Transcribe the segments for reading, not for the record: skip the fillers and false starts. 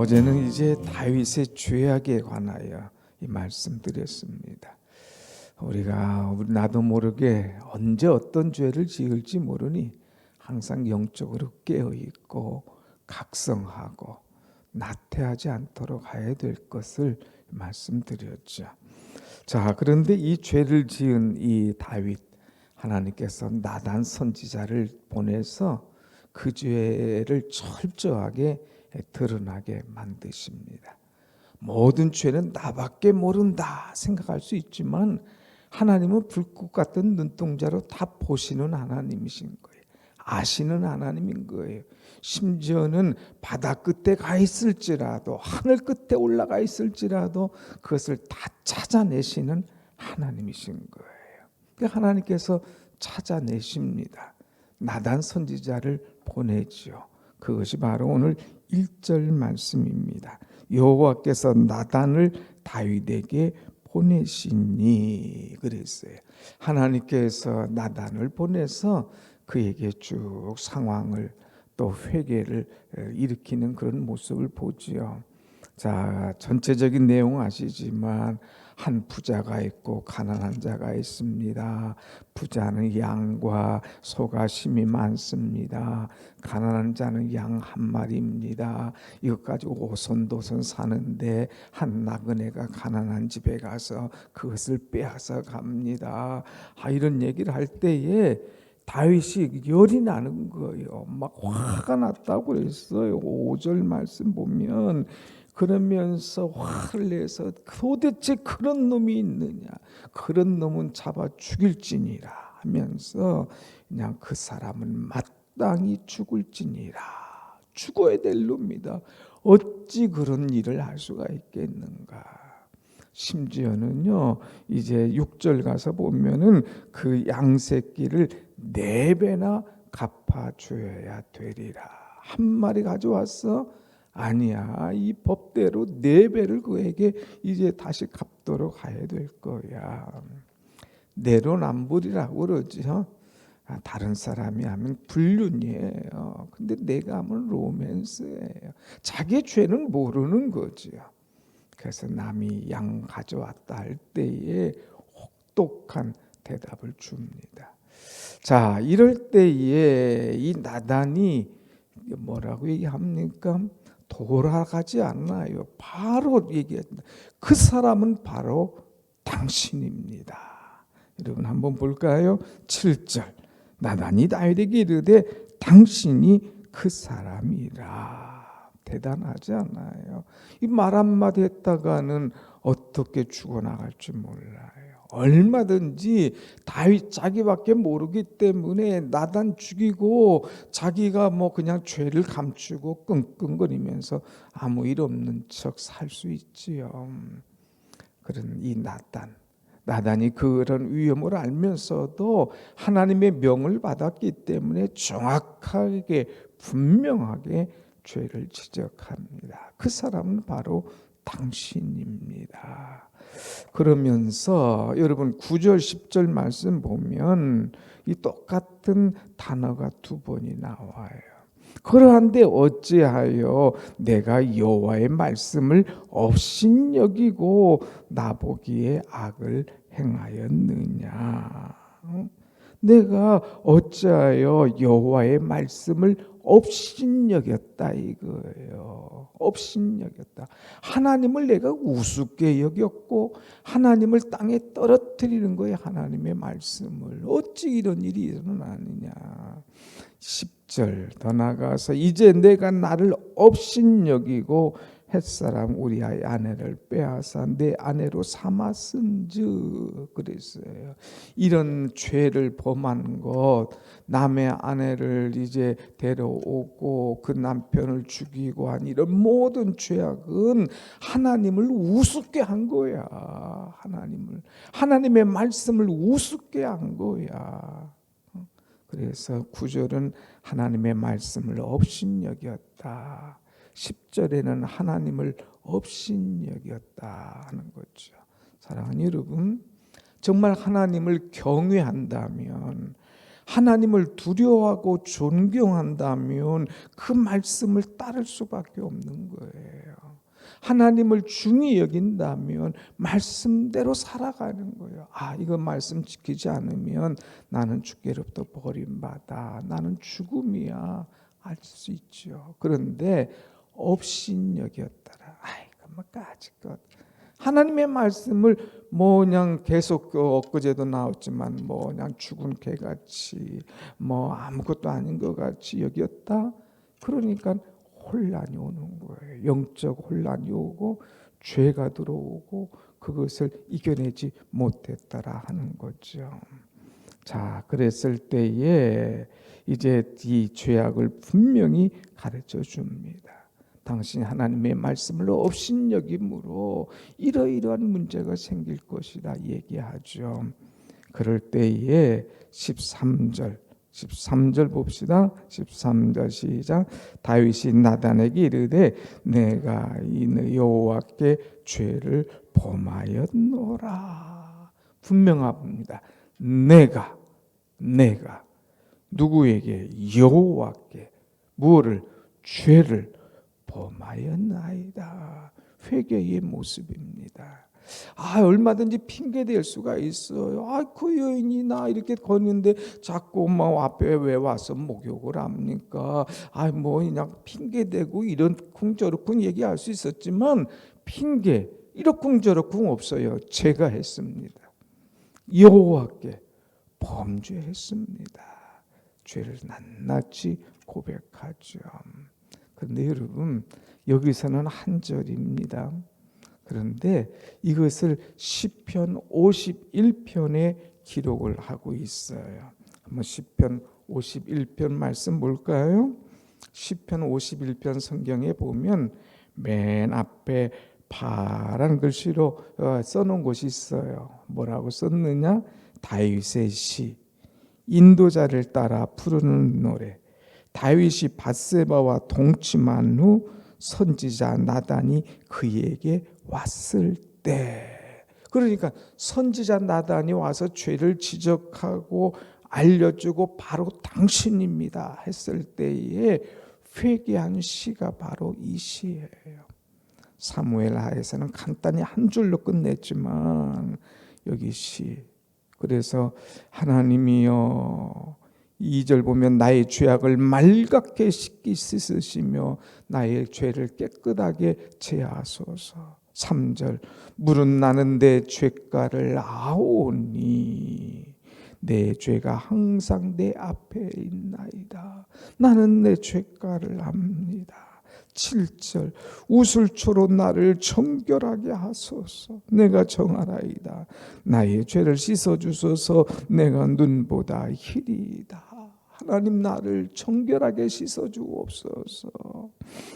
어제는 이제 다윗의 죄악에 관하여 이 말씀드렸습니다. 우리가 나도 모르게 언제 어떤 죄를 지을지 모르니 항상 영적으로 깨어 있고 각성하고 나태하지 않도록 해야 될 것을 말씀드렸죠. 자, 그런데 이 죄를 지은 이 다윗, 하나님께서 나단 선지자를 보내서 그 죄를 철저하게 드러나게 만드십니다. 모든 죄는 나밖에 모른다 생각할 수 있지만 하나님은 불꽃 같은 눈동자로 다 보시는 하나님이신 거예요. 아시는 하나님인 거예요. 심지어는 바다 끝에 가 있을지라도 하늘 끝에 올라가 있을지라도 그것을 다 찾아내시는 하나님이신 거예요. 그러니까 하나님께서 찾아내십니다. 나단 선지자를 보내지요. 그것이 바로 오늘 1절 말씀입니다. 여호와께서 나단을 다윗에게 보내시니 그랬어요. 하나님께서 나단을 보내서 그에게 쭉 상황을 또 회개를 일으키는 그런 모습을 보지요. 자, 전체적인 내용 아시지만 한 부자가 있고 가난한 자가 있습니다. 부자는 양과 소가 심이 많습니다. 가난한 자는 양 한 마리입니다. 이것 가지고 오손도손 사는데 한 나그네가 가난한 집에 가서 그것을 빼앗아 갑니다. 이런 얘기를 할 때에 다윗이 열이 나는 거예요. 막 화가 났다고 그랬어요. 5절 말씀 보면 그러면서 화를 내서 도대체 그런 놈이 있느냐, 그런 놈은 잡아 죽일지니라 하면서 그냥 그 사람은 마땅히 죽을지니라, 죽어야 될 놈이다. 어찌 그런 일을 할 수가 있겠는가. 심지어는요, 이제 6절 가서 보면은 그 양새끼를 4배나 갚아줘야 되리라. 한 마리 가져왔어? 아니야. 이 법대로 4배를 그에게 이제 다시 갚도록 해야 될 거야. 내로남불이라고 그러죠. 다른 사람이 하면 불륜이에요. 근데 내가 하면 로맨스예요. 자기 죄는 모르는 거죠. 그래서 남이 양 가져왔다 할 때에 혹독한 대답을 줍니다. 자, 이럴 때에 이 나단이 뭐라고 얘기합니까? 돌아가지 않아요. 바로 얘기합니다. 그 사람은 바로 당신입니다. 여러분 한번 볼까요? 7절 나단이 다윗에게 이르되 당신이 그 사람이라. 대단하지 않아요? 이 말 한마디 했다가는 어떻게 죽어나갈지 몰라요. 얼마든지 다윗 자기밖에 모르기 때문에 나단 죽이고 자기가 뭐 그냥 죄를 감추고 끙끙거리면서 아무 일 없는 척 살 수 있지요. 그런 이 나단이 그런 위험을 알면서도 하나님의 명을 받았기 때문에 정확하게 분명하게 죄를 지적합니다. 그 사람은 바로 당신입니다. 그러면서 여러분 9절 10절 말씀 보면 이 똑같은 단어가 2번이 나와요. 그러한데 어찌하여 내가 여호와의 말씀을 업신여기고 나보기에 악을 행하였느냐. 내가 어찌하여 여호와의 말씀을 업신여겼다 이거예요. 업신여겼다. 하나님을 내가 우습게 여겼고 하나님을 땅에 떨어뜨리는 거예요. 하나님의 말씀을. 어찌 이런 일이 일어나느냐. 10절 더 나가서 이제 내가 나를 업신여기고 햇사람 우리아의 아내를 빼앗아 내 아내로 삼았은즉 그랬어요. 이런 죄를 범한 것, 남의 아내를 이제 데려오고 그 남편을 죽이고 한 이런 모든 죄악은 하나님을 우습게 한 거야. 하나님의 말씀을 우습게 한 거야. 그래서 9절은 하나님의 말씀을 업신여겼다. 10절에는 하나님을 업신여겼다 하는 거죠. 사랑하는 여러분, 정말 하나님을 경외한다면 하나님을 두려워하고 존경한다면 그 말씀을 따를 수밖에 없는 거예요. 하나님을 중히 여긴다면 말씀대로 살아가는 거예요. 이거 말씀 지키지 않으면 나는 주께로부터 버림받아, 나는 죽음이야, 알 수 있죠. 그런데 업신여겼더라. 이거 까짓것. 하나님의 말씀을 그냥 계속 엊그제도 나왔지만 그냥 죽은 개같이 아무것도 아닌 것 같이 여겼다. 그러니까 혼란이 오는 거예요. 영적 혼란이 오고 죄가 들어오고 그것을 이겨내지 못했다라 하는 거죠. 자, 그랬을 때에 이제 이 죄악을 분명히 가르쳐 줍니다. 당신이 하나님의 말씀을 업신여김으로 이러이러한 문제가 생길 것이다 얘기하죠. 그럴 때에 13절 봅시다. 13절 시작. 다윗이 나단에게 이르되 내가 이 여호와께 죄를 범하였노라. 분명합니다. 내가 누구에게? 여호와께 무엇을? 죄를 범하였나이다. 회개의 모습입니다. 얼마든지 핑계 댈 수가 있어요. 그 여인이 나 이렇게 걷는데 자꾸 앞에 왜 와서 목욕을 합니까? 그냥 핑계 대고 이런쿵 저런쿵 얘기할 수 있었지만 핑계 이렇쿵 저렇쿵 없어요. 제가 했습니다. 여호와께 범죄했습니다. 죄를 낱낱이 고백하죠. 그런데 여러분, 여기서는 한 절입니다. 그런데 이것을 시편 51편에 기록을 하고 있어요. 한번 시편 51편 말씀 볼까요? 시편 51편 성경에 보면 맨 앞에 파란 글씨로 써놓은 곳이 있어요. 뭐라고 썼느냐? 다윗의 시, 인도자를 따라 부르는 노래. 다윗이 밧세바와 동침한 후 선지자 나단이 그에게 왔을 때, 그러니까 선지자 나단이 와서 죄를 지적하고 알려주고 바로 당신입니다 했을 때에 회개한 시가 바로 이 시예요. 사무엘 하에서는 간단히 한 줄로 끝냈지만 여기 시. 그래서 하나님이여, 2절 보면 나의 죄악을 말갛게 씻으시며 나의 죄를 깨끗하게 제하소서. 3절 물은 나는 내 죄가를 아오니 내 죄가 항상 내 앞에 있나이다. 나는 내 죄가를 압니다. 7절 우슬초로 나를 정결하게 하소서. 내가 정하나이다. 나의 죄를 씻어주소서. 내가 눈보다 희리이다. 하나님 나를 정결하게 씻어주옵소서.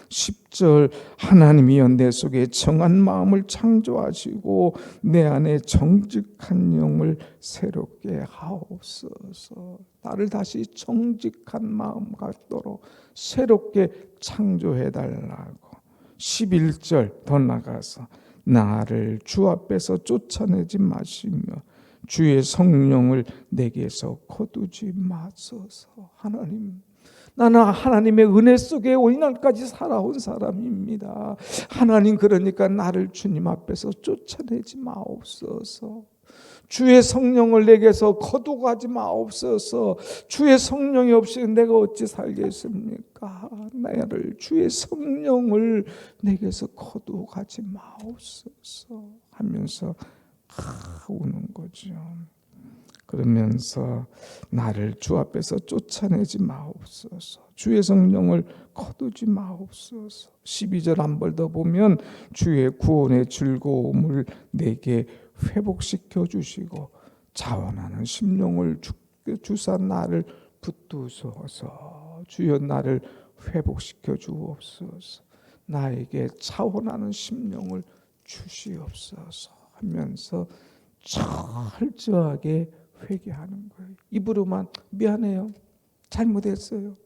10절 하나님이여 내 속에 정한 마음을 창조하시고 내 안에 정직한 영을 새롭게 하옵소서. 나를 다시 정직한 마음 갖도록 새롭게 창조해달라고. 11절 더 나가서 나를 주 앞에서 쫓아내지 마시며 주의 성령을 내게서 거두지 마소서. 하나님, 나는 하나님의 은혜 속에 오늘날까지 살아온 사람입니다. 하나님, 그러니까 나를 주님 앞에서 쫓아내지 마옵소서. 주의 성령을 내게서 거두가지 마옵소서. 주의 성령이 없이 내가 어찌 살겠습니까? 나를 주의 성령을 내게서 거두가지 마옵소서 하면서 우는 거죠. 그러면서 나를 주 앞에서 쫓아내지 마옵소서. 주의 성령을 거두지 마옵소서. 12절 한 번 더 보면 주의 구원의 즐거움을 내게 회복시켜 주시고 자원하는 심령을 주사 나를 붙드소서. 주여 나를 회복시켜 주옵소서. 나에게 차원하는 심령을 주시옵소서 하면서 철저하게 회개하는 거예요. 입으로만 미안해요, 잘못했어요,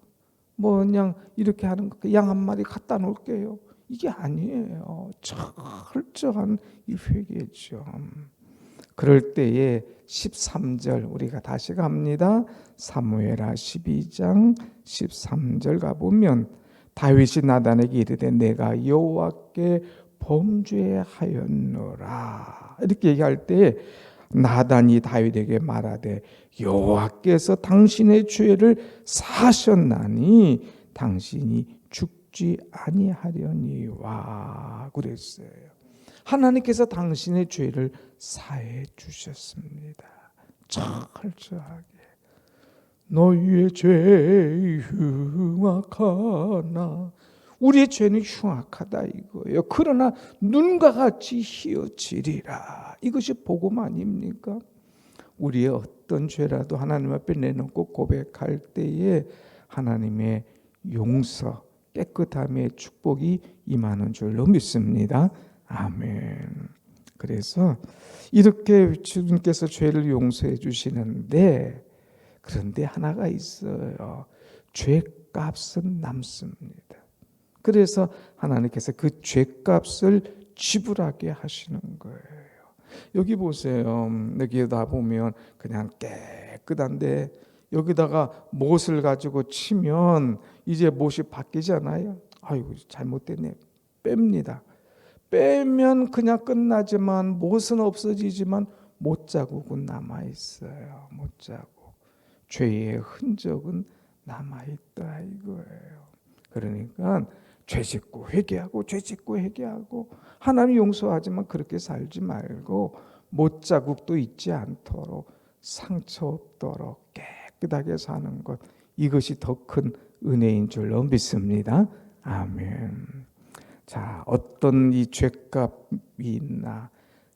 그냥 이렇게 하는 거, 양 한 마리 갖다 놓을게요, 이게 아니에요. 철저한 이 회개죠. 그럴 때에 13절 우리가 다시 갑니다. 사무엘하 12장 13절 가보면 다윗이 나단에게 이르되 내가 여호와께 범죄하였노라 이렇게 얘기할 때 나단이 다윗에게 말하되 여호와께서 당신의 죄를 사하셨나니 당신이 죽지 아니하려니와 그랬어요. 하나님께서 당신의 죄를 사해 주셨습니다. 철저하게 너희의 죄 흉악하나 우리의 죄는 흉악하다 이거예요. 그러나 눈과 같이 희어지리라. 이것이 복음 아닙니까? 우리의 어떤 죄라도 하나님 앞에 내놓고 고백할 때에 하나님의 용서, 깨끗함의 축복이 임하는 줄로 믿습니다. 아멘. 그래서 이렇게 주님께서 죄를 용서해 주시는데 그런데 하나가 있어요. 죄값은 남습니다. 그래서 하나님께서 그 죄값을 지불하게 하시는 거예요. 여기 보세요. 여기다 보면 그냥 깨끗한데 여기다가 못을 가지고 치면 이제 못이 바뀌잖아요. 아이고 잘못됐네. 뺍니다. 빼면 그냥 끝나지만 못은 없어지지만 못 자국은 남아 있어요. 못 자국. 죄의 흔적은 남아 있다 이거예요. 그러니까 죄 짓고 회개하고 죄 짓고 회개하고 하나님 용서하지만 그렇게 살지 말고 못 자국도 있지 않도록 상처 없도록 깨끗하게 사는 것 이것이 더 큰 은혜인 줄로 믿습니다. 아멘. 자, 어떤 이 죄값이 있나?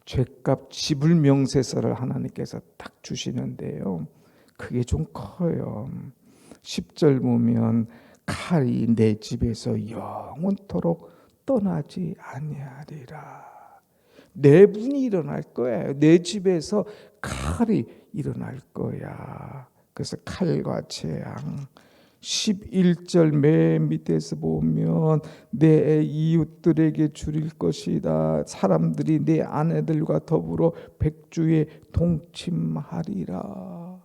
죄값 지불 명세서를 하나님께서 딱 주시는데요. 그게 좀 커요. 10절 보면 칼이 내 집에서 영원토록 떠나지 아니하리라. 내분이 일어날 거예요. 내 집에서 칼이 일어날 거야. 그래서 칼과 재앙. 11절 맨 밑에서 보면 내 이웃들에게 줄일 것이다. 사람들이 내 아내들과 더불어 백주에 동침하리라.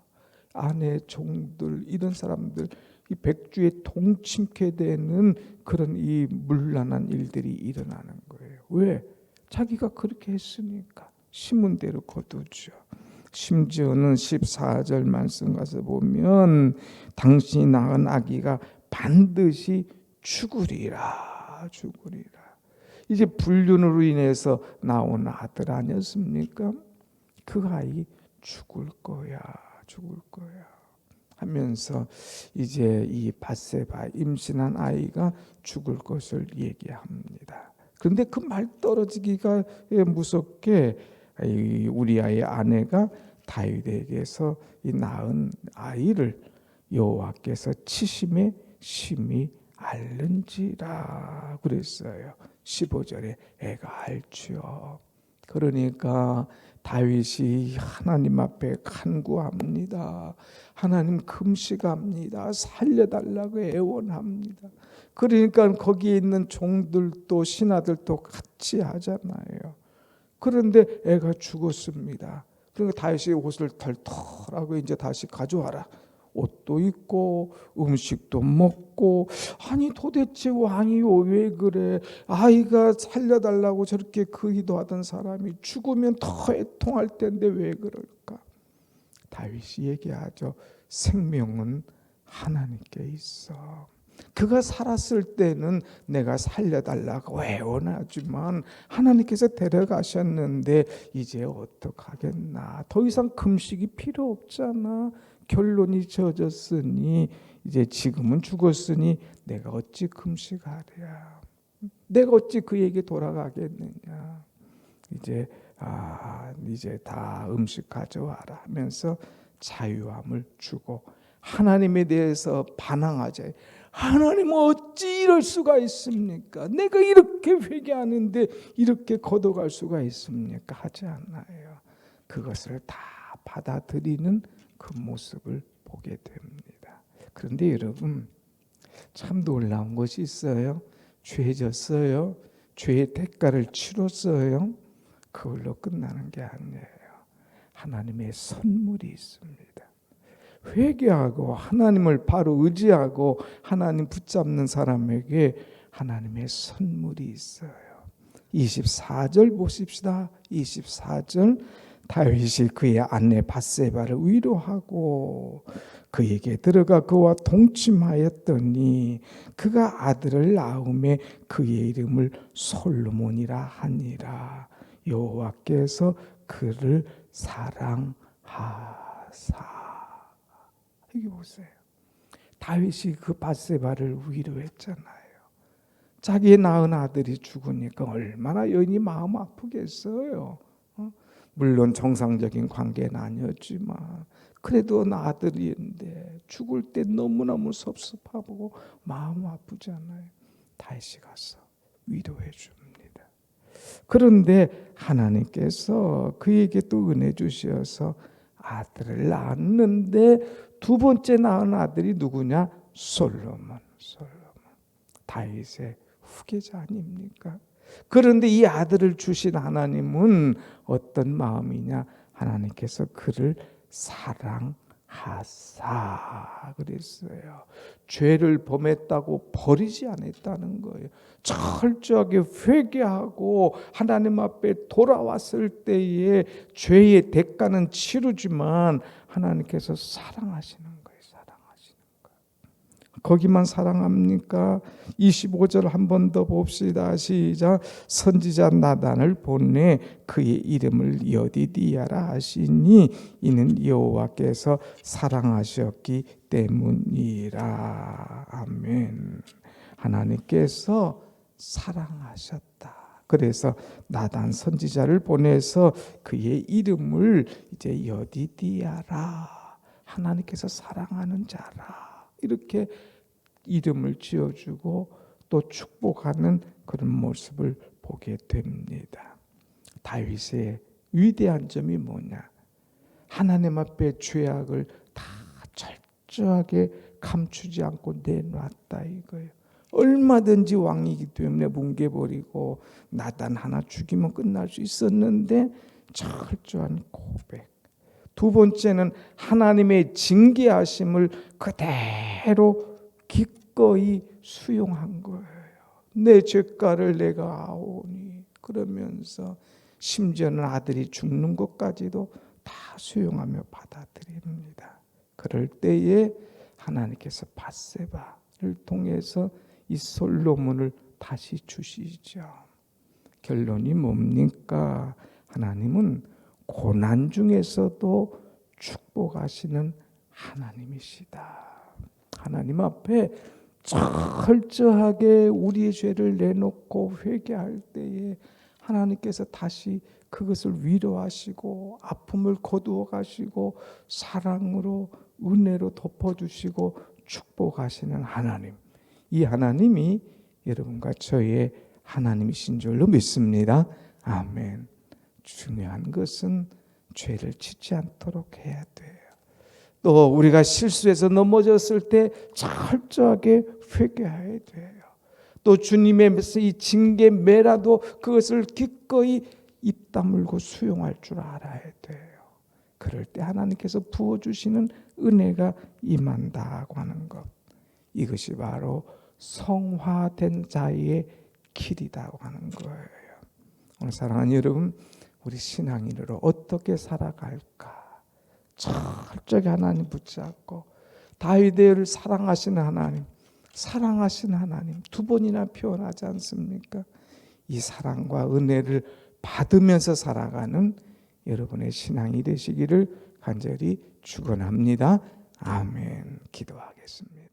아내 종들 이런 사람들 이 백주에 동침케 되는 그런 이 문란한 일들이 일어나는 거예요. 왜? 자기가 그렇게 했으니까 심은 대로 거두죠. 심지어는 14절 말씀 가서 보면 당신이 낳은 아기가 반드시 죽으리라. 이제 불륜으로 인해서 나온 아들 아니었습니까? 그 아이 죽을 거야 하면서 이제 이 밧세바 임신한 아이가 죽을 것을 얘기합니다. 그런데 그 말 떨어지기가 무섭게 우리아의 아내가 다윗에게서 이 낳은 아이를 여호와께서 치심에 심히 앓는지라 그랬어요. 15절에 애가 앓지요. 그러니까 다윗이 하나님 앞에 간구합니다. 하나님 금식합니다. 살려달라고 애원합니다. 그러니까 거기에 있는 종들도 신하들도 같이 하잖아요. 그런데 애가 죽었습니다. 그러니까 다윗이 옷을 털털하고 이제 다시 가져와라. 옷도 입고 음식도 먹고 아니 도대체 왕이 왜 그래? 아이가 살려달라고 저렇게 기도하던 사람이 죽으면 더 애통할 텐데 왜 그럴까? 다윗이 얘기하죠. 생명은 하나님께 있어. 그가 살았을 때는 내가 살려달라고 애원하지만 하나님께서 데려가셨는데 이제 어떡하겠나. 더 이상 금식이 필요 없잖아. 결론이 젖었으니 이제 지금은 죽었으니 내가 어찌 금식하랴. 내가 어찌 그에게 돌아가겠느냐. 이제 다 음식 가져와라 하면서 자유함을 주고 하나님에 대해서 반항하자. 하나님 어찌 이럴 수가 있습니까? 내가 이렇게 회개하는데 이렇게 걷어갈 수가 있습니까? 하지 않나요? 그것을 다 받아들이는 그 모습을 보게 됩니다. 그런데 여러분 참 놀라운 것이 있어요. 죄 졌어요. 죄의 대가를 치렀어요. 그걸로 끝나는 게 아니에요. 하나님의 선물이 있습니다. 회개하고 하나님을 바로 의지하고 하나님 붙잡는 사람에게 하나님의 선물이 있어요. 24절 보십시다. 24절 다윗이 그의 아내 밧세바를 위로하고 그에게 들어가 그와 동침하였더니 그가 아들을 낳음에 그의 이름을 솔로몬이라 하니라. 여호와께서 그를 사랑하사. 여기 보세요. 다윗이 그 밧세바를 위로했잖아요. 자기의 낳은 아들이 죽으니까 얼마나 여인이 마음 아프겠어요. 물론 정상적인 관계는 아니었지만 그래도 아들인데 죽을 때 너무너무 섭섭하고 마음 아프잖아요. 다윗이 가서 위로해 줍니다. 그런데 하나님께서 그에게 또 은혜 주셔서 아들을 낳았는데 두 번째 낳은 아들이 누구냐? 솔로몬. 다윗의 후계자 아닙니까? 그런데 이 아들을 주신 하나님은 어떤 마음이냐? 하나님께서 그를 사랑하사 그랬어요. 죄를 범했다고 버리지 않았다는 거예요. 철저하게 회개하고 하나님 앞에 돌아왔을 때에 죄의 대가는 치르지만 하나님께서 사랑하시는 거예요. 거기만 사랑합니까? 25절 한 번 더 봅시다. 시작. 선지자 나단을 보내 그의 이름을 여디디아라 하시니 이는 여호와께서 사랑하셨기 때문이라. 아멘. 하나님께서 사랑하셨다. 그래서 나단 선지자를 보내서 그의 이름을 이제 여디디아라. 하나님께서 사랑하는 자라. 이렇게 이름을 지어주고 또 축복하는 그런 모습을 보게 됩니다. 다윗의 위대한 점이 뭐냐? 하나님 앞에 죄악을 다 철저하게 감추지 않고 내놨다 이거예요. 얼마든지 왕이기 때문에 뭉개버리고 나단 하나 죽이면 끝날 수 있었는데 철저한 고백. 두 번째는 하나님의 징계하심을 그대로 기꺼이 수용한 거예요. 내 죄가를 내가 아오니 그러면서 심지어는 아들이 죽는 것까지도 다 수용하며 받아들입니다. 그럴 때에 하나님께서 밧세바를 통해서 이 솔로몬을 다시 주시죠. 결론이 뭡니까? 하나님은 고난 중에서도 축복하시는 하나님이시다. 하나님 앞에 철저하게 우리의 죄를 내놓고 회개할 때에 하나님께서 다시 그것을 위로하시고 아픔을 거두어 가시고 사랑으로 은혜로 덮어주시고 축복하시는 하나님. 이 하나님이 여러분과 저의 하나님이신 줄로 믿습니다. 아멘. 중요한 것은 죄를 짓지 않도록 해야 돼요. 또 우리가 실수해서 넘어졌을 때 철저하게 회개해야 돼요. 또 주님의 이 징계매라도 그것을 기꺼이 입 다물고 수용할 줄 알아야 돼요. 그럴 때 하나님께서 부어주시는 은혜가 임한다고 하는 것. 이것이 바로 성화된 자의 길이라고 하는 거예요. 오늘 사랑하는 여러분, 우리 신앙인으로 어떻게 살아갈까? 철저히 하나님 붙잡고 다윗을 사랑하시는 하나님, 사랑하시는 하나님 두 번이나 표현하지 않습니까? 이 사랑과 은혜를 받으면서 살아가는 여러분의 신앙이 되시기를 간절히 축원합니다. 아멘. 기도하겠습니다.